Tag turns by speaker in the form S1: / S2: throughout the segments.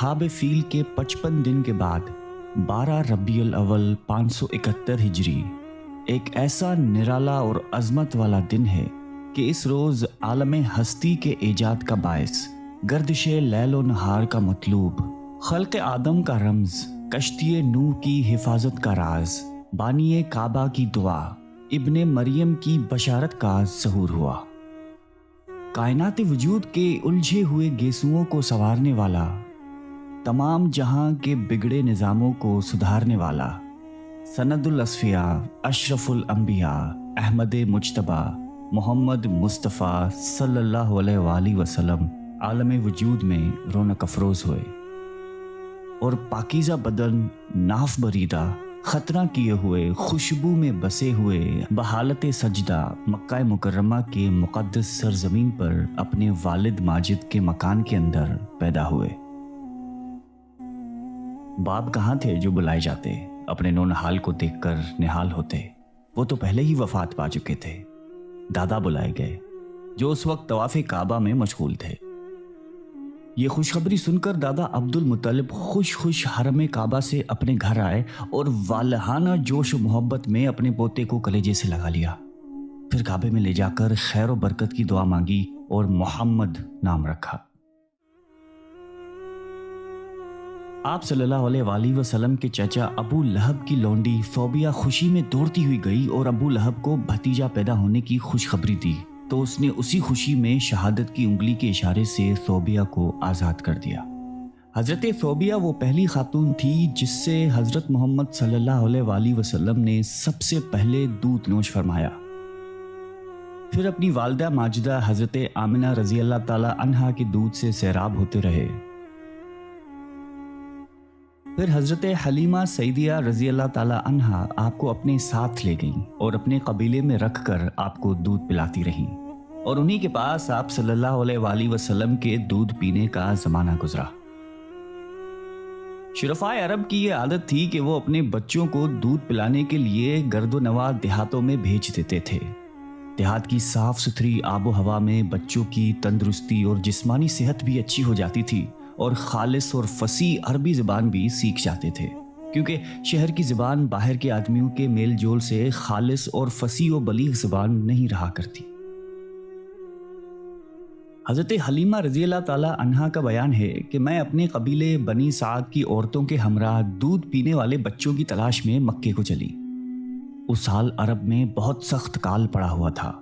S1: اصحاب فیل کے 55 دن کے بعد 12 ربیع الاول 571 ہجری ایک ایسا نرالا اور عظمت والا دن ہے کہ اس روز عالم ہستی کے ایجاد کا باعث، گردش لیل و نہار کا مطلوب، خلق آدم کا رمز، کشتی نوح کی حفاظت کا راز، بانی کعبہ کی دعا، ابن مریم کی بشارت کا ظہور ہوا۔ کائنات وجود کے الجھے ہوئے گیسوؤں کو سنوارنے والا، تمام جہاں کے بگڑے نظاموں کو سدھارنے والا، سند الاصفیاء، اشرف الانبیاء، احمد مجتبی، محمد مصطفیٰ صلی اللہ علیہ وآلہ وسلم عالم وجود میں رونق افروز ہوئے اور پاکیزہ بدن، ناف بریدہ، خطرہ کیے ہوئے، خوشبو میں بسے ہوئے، بحالت سجدہ مکہ مکرمہ کے مقدس سرزمین پر اپنے والد ماجد کے مکان کے اندر پیدا ہوئے۔ باپ کہاں تھے جو بلائے جاتے، اپنے نونہال کو دیکھ کر نہال ہوتے؟ وہ تو پہلے ہی وفات پا چکے تھے۔ دادا بلائے گئے جو اس وقت طواف کعبہ میں مشغول تھے۔ یہ خوشخبری سن کر دادا عبد المطلب خوش حرم کعبہ سے اپنے گھر آئے اور والہانہ جوش و محبت میں اپنے پوتے کو کلیجے سے لگا لیا۔ پھر کعبے میں لے جا کر خیر و برکت کی دعا مانگی اور محمد نام رکھا۔ آپ صلی اللہ علیہ وآلہ وسلم کے چچا ابو لہب کی لونڈی ثوبیہ خوشی میں دوڑتی ہوئی گئی اور ابو لہب کو بھتیجا پیدا ہونے کی خوشخبری دی تو اس نے اسی خوشی میں شہادت کی انگلی کے اشارے سے ثوبیہ کو آزاد کر دیا۔ حضرت ثوبیہ وہ پہلی خاتون تھی جس سے حضرت محمد صلی اللہ علیہ وآلہ وسلم نے سب سے پہلے دودھ نوش فرمایا۔ پھر اپنی والدہ ماجدہ حضرت آمنہ رضی اللہ تعالی عنہا کے دودھ سے سیراب ہوتے رہے۔ پھر حضرت حلیمہ سعدیہ رضی اللہ تعالی عنہا آپ کو اپنے ساتھ لے گئیں اور اپنے قبیلے میں رکھ کر آپ کو دودھ پلاتی رہیں، اور انہی کے پاس آپ صلی اللہ علیہ وآلہ وسلم کے دودھ پینے کا زمانہ گزرا۔ شرفائے عرب کی یہ عادت تھی کہ وہ اپنے بچوں کو دودھ پلانے کے لیے گرد و نواح دیہاتوں میں بھیج دیتے تھے۔ دیہات کی صاف ستھری آب و ہوا میں بچوں کی تندرستی اور جسمانی صحت بھی اچھی ہو جاتی تھی اور خالص اور فصیح عربی زبان بھی سیکھ جاتے تھے، کیونکہ شہر کی زبان باہر کے آدمیوں کے میل جول سے خالص اور فصیح و بلیغ زبان نہیں رہا کرتی۔ حضرت حلیمہ رضی اللہ تعالی عنہا کا بیان ہے کہ میں اپنے قبیلے بنی سعد کی عورتوں کے ہمراہ دودھ پینے والے بچوں کی تلاش میں مکے کو چلی۔ اس سال عرب میں بہت سخت کال پڑا ہوا تھا۔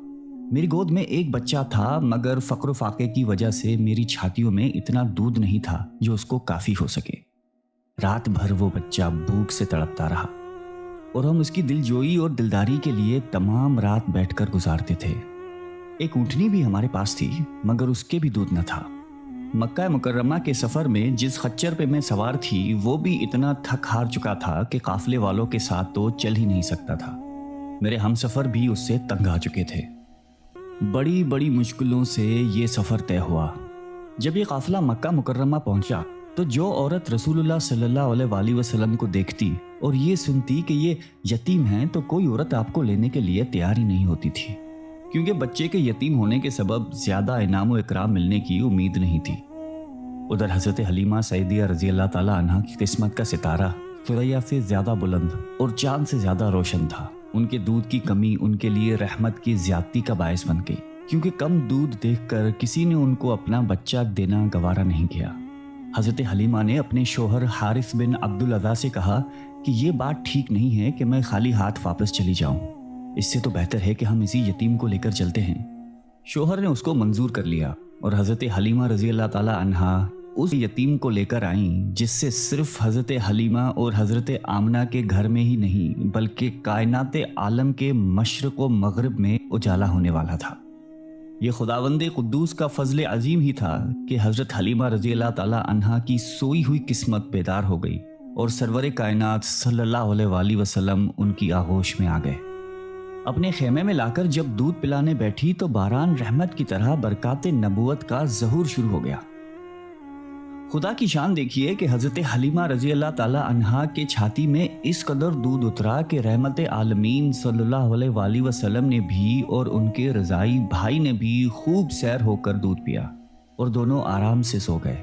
S1: میری گود میں ایک بچہ تھا، مگر فقر و فاقے کی وجہ سے میری چھاتیوں میں اتنا دودھ نہیں تھا جو اس کو کافی ہو سکے۔ رات بھر وہ بچہ بھوک سے تڑپتا رہا اور ہم اس کی دل جوئی اور دلداری کے لیے تمام رات بیٹھ کر گزارتے تھے۔ ایک اونٹنی بھی ہمارے پاس تھی، مگر اس کے بھی دودھ نہ تھا۔ مکہ مکرمہ کے سفر میں جس خچر پہ میں سوار تھی وہ بھی اتنا تھک ہار چکا تھا کہ قافلے والوں کے ساتھ تو چل ہی نہیں سکتا تھا۔ میرے ہم سفر بھی اس سے تنگ آ چکے تھے۔ بڑی بڑی مشکلوں سے یہ سفر طے ہوا۔ جب یہ قافلہ مکہ مکرمہ پہنچا تو جو عورت رسول اللہ صلی اللہ علیہ وآلہ وسلم کو دیکھتی اور یہ سنتی کہ یہ یتیم ہیں تو کوئی عورت آپ کو لینے کے لیے تیار ہی نہیں ہوتی تھی، کیونکہ بچے کے یتیم ہونے کے سبب زیادہ انعام و اکرام ملنے کی امید نہیں تھی۔ ادھر حضرت حلیمہ سعدیہ رضی اللہ تعالی عنہا کی قسمت کا ستارہ ثریا سے زیادہ بلند اور چاند سے زیادہ روشن تھا۔ ان کے دودھ کی کمی ان کے لیے رحمت کی زیادتی کا باعث بن گئی، کیونکہ کم دودھ دیکھ کر کسی نے ان کو اپنا بچہ دینا گوارا نہیں کیا۔ حضرت حلیمہ نے اپنے شوہر حارث بن عبدالعزیز سے کہا کہ یہ بات ٹھیک نہیں ہے کہ میں خالی ہاتھ واپس چلی جاؤں، اس سے تو بہتر ہے کہ ہم اسی یتیم کو لے کر چلتے ہیں۔ شوہر نے اس کو منظور کر لیا اور حضرت حلیمہ رضی اللہ تعالی عنہا اس یتیم کو لے کر آئیں، جس سے صرف حضرت حلیمہ اور حضرت آمنہ کے گھر میں ہی نہیں بلکہ کائنات عالم کے مشرق و مغرب میں اجالا ہونے والا تھا۔ یہ خداوند قدوس کا فضل عظیم ہی تھا کہ حضرت حلیمہ رضی اللہ تعالی عنہا کی سوئی ہوئی قسمت بیدار ہو گئی اور سرور کائنات صلی اللہ علیہ وآلہ وسلم ان کی آغوش میں آ گئے۔ اپنے خیمے میں لا کر جب دودھ پلانے بیٹھی تو باران رحمت کی طرح برکات نبوت کا ظہور شروع ہو گیا۔ خدا کی شان دیکھیے کہ حضرت حلیمہ رضی اللہ تعالی عنہا کے چھاتی میں اس قدر دودھ اترا کہ رحمت عالمین صلی اللہ علیہ وآلہ وسلم نے بھی اور ان کے رضائی بھائی نے بھی خوب سیر ہو کر دودھ پیا اور دونوں آرام سے سو گئے۔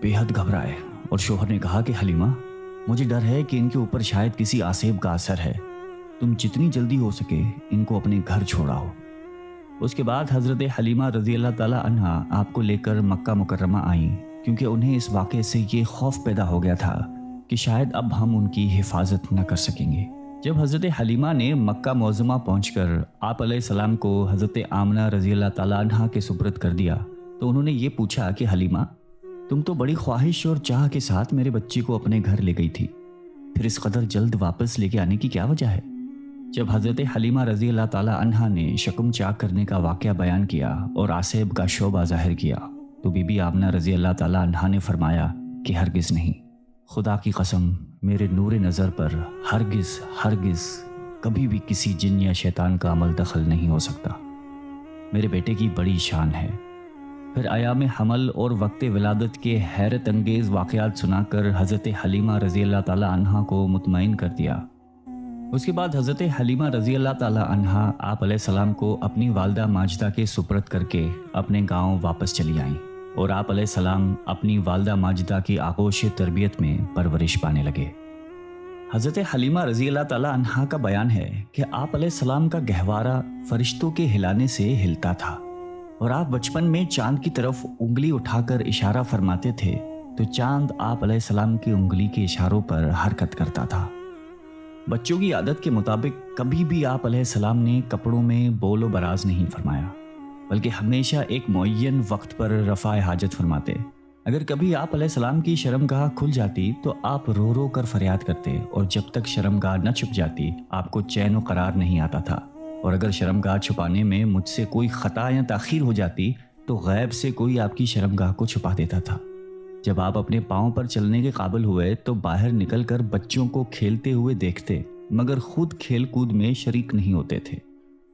S1: بے حد گھبرائے، اور شوہر نے کہا کہ حلیمہ، مجھے ڈر ہے کہ ان کے اوپر شاید کسی آسیب کا اثر ہے، تم جتنی جلدی ہو سکے ان کو اپنے گھر چھوڑاؤ۔ اس کے بعد حضرت حلیمہ رضی اللہ تعالیٰ عنہا آپ کو لے کر مکہ مکرمہ آئیں، کیونکہ انہیں اس واقعے سے یہ خوف پیدا ہو گیا تھا کہ شاید اب ہم ان کی حفاظت نہ کر سکیں گے۔ جب حضرت حلیمہ نے مکہ معظمہ پہنچ کر آپ علیہ السلام کو حضرت آمنہ رضی اللہ تعالیٰ عنہا کے سپرد کر دیا تو انہوں نے یہ پوچھا کہ حلیمہ، تم تو بڑی خواہش اور چاہ کے ساتھ میرے بچے کو اپنے گھر لے گئی تھی، پھر اس قدر جلد واپس لے کے آنے کی کیا وجہ ہے؟ جب حضرت حلیمہ رضی اللہ تعالیٰ عنہا نے شکم چاک کرنے کا واقعہ بیان کیا اور آسیب کا شعبہ ظاہر کیا تو بی بی آمنہ رضی اللہ تعالیٰ عنہا نے فرمایا کہ ہرگز نہیں، خدا کی قسم، میرے نور نظر پر ہرگز کبھی بھی کسی جن یا شیطان کا عمل دخل نہیں ہو سکتا، میرے بیٹے کی بڑی شان ہے۔ پھر ایام حمل اور وقت ولادت کے حیرت انگیز واقعات سنا کر حضرت حلیمہ رضی اللہ تعالیٰ عنہا کو مطمئن کر دیا۔ اس کے بعد حضرت حلیمہ رضی اللہ تعالیٰ عنہا آپ علیہ السلام کو اپنی والدہ ماجدہ کے سپرد کر کے اپنے گاؤں واپس چلی آئیں، اور آپ علیہ السلام اپنی والدہ ماجدہ کی آغوش تربیت میں پرورش پانے لگے۔ حضرت حلیمہ رضی اللہ تعالیٰ عنہا کا بیان ہے کہ آپ علیہ السلام کا گہوارہ فرشتوں کے ہلانے سے ہلتا تھا، اور آپ بچپن میں چاند کی طرف انگلی اٹھا کر اشارہ فرماتے تھے تو چاند آپ علیہ السلام کی انگلی کے اشاروں پر حرکت کرتا تھا۔ بچوں کی عادت کے مطابق کبھی بھی آپ علیہ السلام نے کپڑوں میں بول و براز نہیں فرمایا، بلکہ ہمیشہ ایک معین وقت پر رفع حاجت فرماتے۔ اگر کبھی آپ علیہ السلام کی شرمگاہ کھل جاتی تو آپ رو رو کر فریاد کرتے، اور جب تک شرمگاہ نہ چھپ جاتی آپ کو چین و قرار نہیں آتا تھا، اور اگر شرمگاہ چھپانے میں مجھ سے کوئی خطا یا تاخیر ہو جاتی تو غیب سے کوئی آپ کی شرمگاہ کو چھپا دیتا تھا۔ جب آپ اپنے پاؤں پر چلنے کے قابل ہوئے تو باہر نکل کر بچوں کو کھیلتے ہوئے دیکھتے، مگر خود کھیل کود میں شریک نہیں ہوتے تھے۔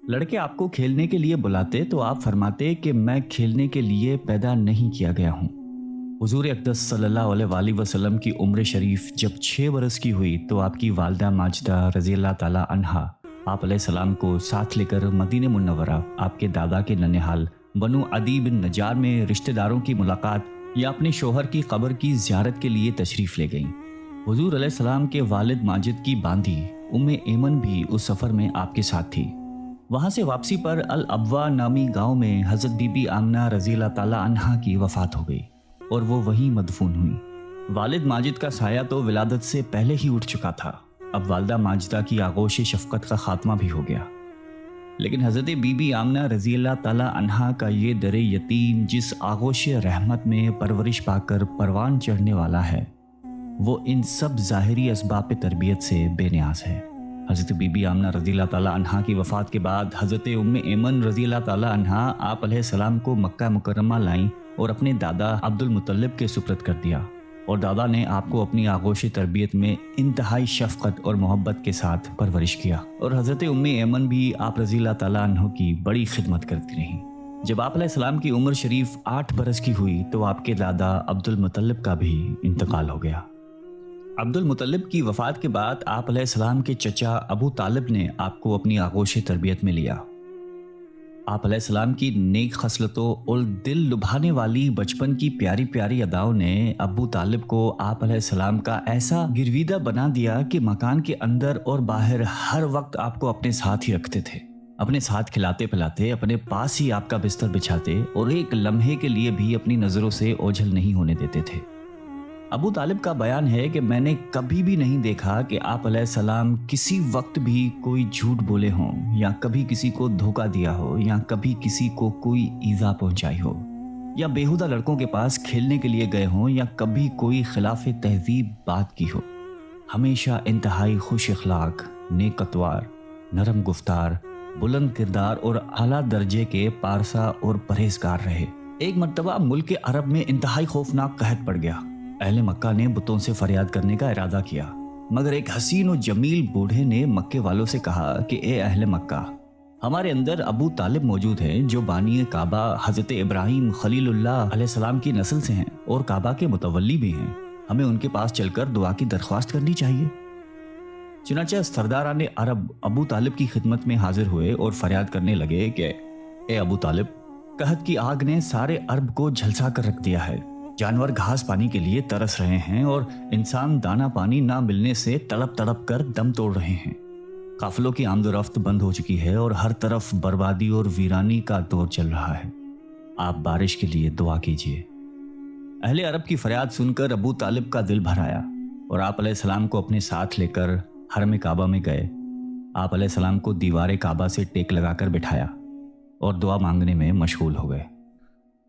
S1: لڑکے آپ کو کھیلنے کے لیے بلاتے تو آپ فرماتے کہ میں کھیلنے کے لیے پیدا نہیں کیا گیا ہوں۔ حضور اقدس صلی اللہ علیہ وآلہ وسلم کی عمر شریف جب 6 برس کی ہوئی تو آپ کی والدہ ماجدہ رضی اللہ تعالیٰ عنہا آپ علیہ السلام کو ساتھ لے کر مدینہ منورہ آپ کے دادا کے ننھال بنو عدی بن نجار میں رشتہ داروں کی ملاقات یا اپنے شوہر کی قبر کی زیارت کے لیے تشریف لے گئیں۔ حضور علیہ السلام کے والد ماجد کی باندھی ایمن بھی اس سفر میں آپ کے ساتھ تھی۔ وہاں سے واپسی پر الابوا نامی گاؤں میں حضرت بی بی آمنہ رضی اللہ تعالیٰ عنہا کی وفات ہو گئی اور وہ وہیں مدفون ہوئی۔ والد ماجد کا سایہ تو ولادت سے پہلے ہی اٹھ چکا تھا، اب والدہ ماجدہ کی آغوش شفقت کا خاتمہ بھی ہو گیا، لیکن حضرت بی بی آمنہ رضی اللہ تعالیٰ عنہا کا یہ در یتیم جس آغوش رحمت میں پرورش پا کر پروان چڑھنے والا ہے، وہ ان سب ظاہری اسباب تربیت سے بے نیاز ہے۔ حضرت بی بی آمنہ رضی اللہ تعالیٰ عنہا کی وفات کے بعد حضرت ایمن رضی اللہ تعالیٰ عنہا آپ علیہ السلام کو مکہ مکرمہ لائیں اور اپنے دادا عبد المطلب کے سپرد کر دیا، اور دادا نے آپ کو اپنی آغوش تربیت میں انتہائی شفقت اور محبت کے ساتھ پرورش کیا، اور حضرت ایمن بھی آپ رضی اللہ تعالیٰ عنہ کی بڑی خدمت کرتی رہیں۔ جب آپ علیہ السلام کی عمر شریف 8 برس کی ہوئی تو آپ کے دادا عبد المطلب کا بھی انتقال ہو گیا۔ عبد المطلب کی وفات کے بعد آپ علیہ السلام کے چچا ابو طالب نے آپ کو اپنی آغوش تربیت میں لیا۔ آپ علیہ السلام کی نیک خصلتوں اور دل لبھانے والی بچپن کی پیاری پیاری اداؤں نے ابو طالب کو آپ علیہ السلام کا ایسا گرویدہ بنا دیا کہ مکان کے اندر اور باہر ہر وقت آپ کو اپنے ساتھ ہی رکھتے تھے، اپنے ساتھ کھلاتے پلاتے، اپنے پاس ہی آپ کا بستر بچھاتے، اور ایک لمحے کے لیے بھی اپنی نظروں سے اوجھل نہیں ہونے دیتے تھے۔ ابو طالب کا بیان ہے کہ میں نے کبھی بھی نہیں دیکھا کہ آپ علیہ السلام کسی وقت بھی کوئی جھوٹ بولے ہوں، یا کبھی کسی کو دھوکہ دیا ہو، یا کبھی کسی کو کوئی ایذا پہنچائی ہو، یا بیہودہ لڑکوں کے پاس کھیلنے کے لیے گئے ہوں، یا کبھی کوئی خلاف تہذیب بات کی ہو۔ ہمیشہ انتہائی خوش اخلاق، نیک اتوار، نرم گفتار، بلند کردار اور اعلیٰ درجے کے پارسا اور پرہیزگار رہے۔ ایک مرتبہ ملک عرب میں انتہائی خوفناک قحط پڑ گیا۔ اہل مکہ نے بتوں سے فریاد کرنے کا ارادہ کیا، مگر ایک حسین و جمیل بوڑھے نے مکے والوں سے کہا کہ اے اہل مکہ، ہمارے اندر ابو طالب موجود ہیں جو بانی کعبہ حضرت ابراہیم خلیل اللہ علیہ السلام کی نسل سے ہیں اور کعبہ کے متولی بھی ہیں، ہمیں ان کے پاس چل کر دعا کی درخواست کرنی چاہیے۔ چنانچہ سرداران عرب ابو طالب کی خدمت میں حاضر ہوئے اور فریاد کرنے لگے کہ اے ابو طالب، قحط کی آگ نے سارے عرب کو جھلسا کر رکھ دیا ہے۔ جانور گھاس پانی کے لیے ترس رہے ہیں اور انسان دانا پانی نہ ملنے سے تڑپ تڑپ کر دم توڑ رہے ہیں۔ قافلوں کی آمد و رفت بند ہو چکی ہے اور ہر طرف بربادی اور ویرانی کا دور چل رہا ہے۔ آپ بارش کے لیے دعا کیجیے۔ اہل عرب کی فریاد سن کر ابو طالب کا دل بھر آیا اور آپ علیہ السلام کو اپنے ساتھ لے کر حرم کعبہ میں گئے۔ آپ علیہ السلام کو دیوار کعبہ سے ٹیک لگا کر بٹھایا اور دعا مانگنے میں مشغول ہو گئے۔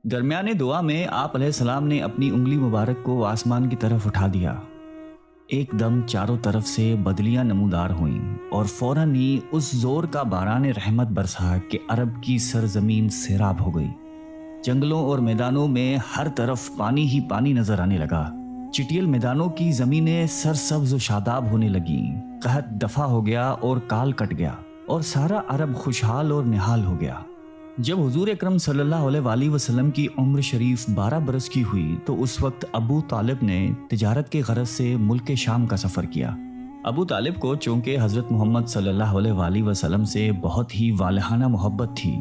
S1: درمیان دعا میں آپ علیہ السلام نے اپنی انگلی مبارک کو آسمان کی طرف اٹھا دیا۔ ایک دم چاروں طرف سے بدلیاں نمودار ہوئیں اور فوراً ہی اس زور کا باران رحمت برسا کہ عرب کی سرزمین سیراب ہو گئی۔ جنگلوں اور میدانوں میں ہر طرف پانی ہی پانی نظر آنے لگا۔ چٹیل میدانوں کی زمینیں سرسبز و شاداب ہونے لگیں۔ قحط دفع ہو گیا اور کال کٹ گیا اور سارا عرب خوشحال اور نہال ہو گیا۔ جب حضور اکرم صلی اللہ علیہ وآلہ وسلم کی عمر شریف 12 برس کی ہوئی تو اس وقت ابو طالب نے تجارت کے غرض سے ملک شام کا سفر کیا۔ ابو طالب کو چونکہ حضرت محمد صلی اللہ علیہ وآلہ وسلم سے بہت ہی والہانہ محبت تھی،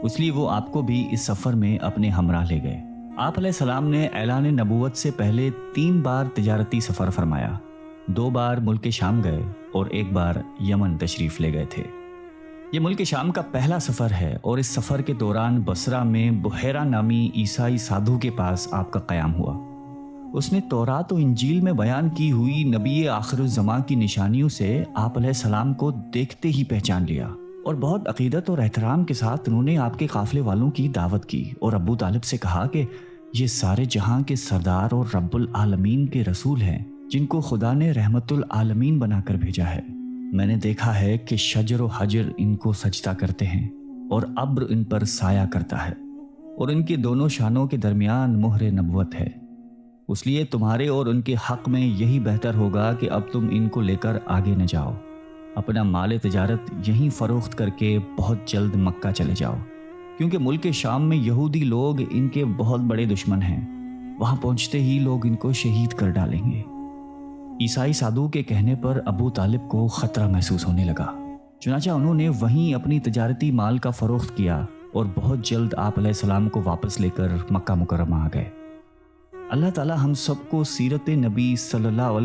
S1: اس لیے وہ آپ کو بھی اس سفر میں اپنے ہمراہ لے گئے۔ آپ علیہ السلام نے اعلان نبوت سے پہلے 3 بار تجارتی سفر فرمایا۔ 2 بار ملک شام گئے اور 1 بار یمن تشریف لے گئے تھے۔ یہ ملک شام کا پہلا سفر ہے اور اس سفر کے دوران بصرہ میں بحیرہ نامی عیسائی سادھو کے پاس آپ کا قیام ہوا۔ اس نے تورات و انجیل میں بیان کی ہوئی نبی آخر الزماں کی نشانیوں سے آپ علیہ السلام کو دیکھتے ہی پہچان لیا اور بہت عقیدت اور احترام کے ساتھ انہوں نے آپ کے قافلے والوں کی دعوت کی اور ابو طالب سے کہا کہ یہ سارے جہاں کے سردار اور رب العالمین کے رسول ہیں جن کو خدا نے رحمت العالمین بنا کر بھیجا ہے۔ میں نے دیکھا ہے کہ شجر و حجر ان کو سجدہ کرتے ہیں اور ابر ان پر سایہ کرتا ہے اور ان کے دونوں شانوں کے درمیان مہر نبوت ہے۔ اس لیے تمہارے اور ان کے حق میں یہی بہتر ہوگا کہ اب تم ان کو لے کر آگے نہ جاؤ، اپنا مال تجارت یہیں فروخت کر کے بہت جلد مکہ چلے جاؤ، کیونکہ ملک شام میں یہودی لوگ ان کے بہت بڑے دشمن ہیں، وہاں پہنچتے ہی لوگ ان کو شہید کر ڈالیں گے۔ عیسائی سادھو کے کہنے پر ابو طالب کو خطرہ محسوس ہونے لگا، چنانچہ انہوں نے وہیں اپنی تجارتی مال کا فروخت کیا اور بہت جلد آپ علیہ السلام کو واپس لے کر مکہ مکرمہ آ گئے۔ اللہ تعالی ہم سب کو سیرت نبی صلی اللہ علیہ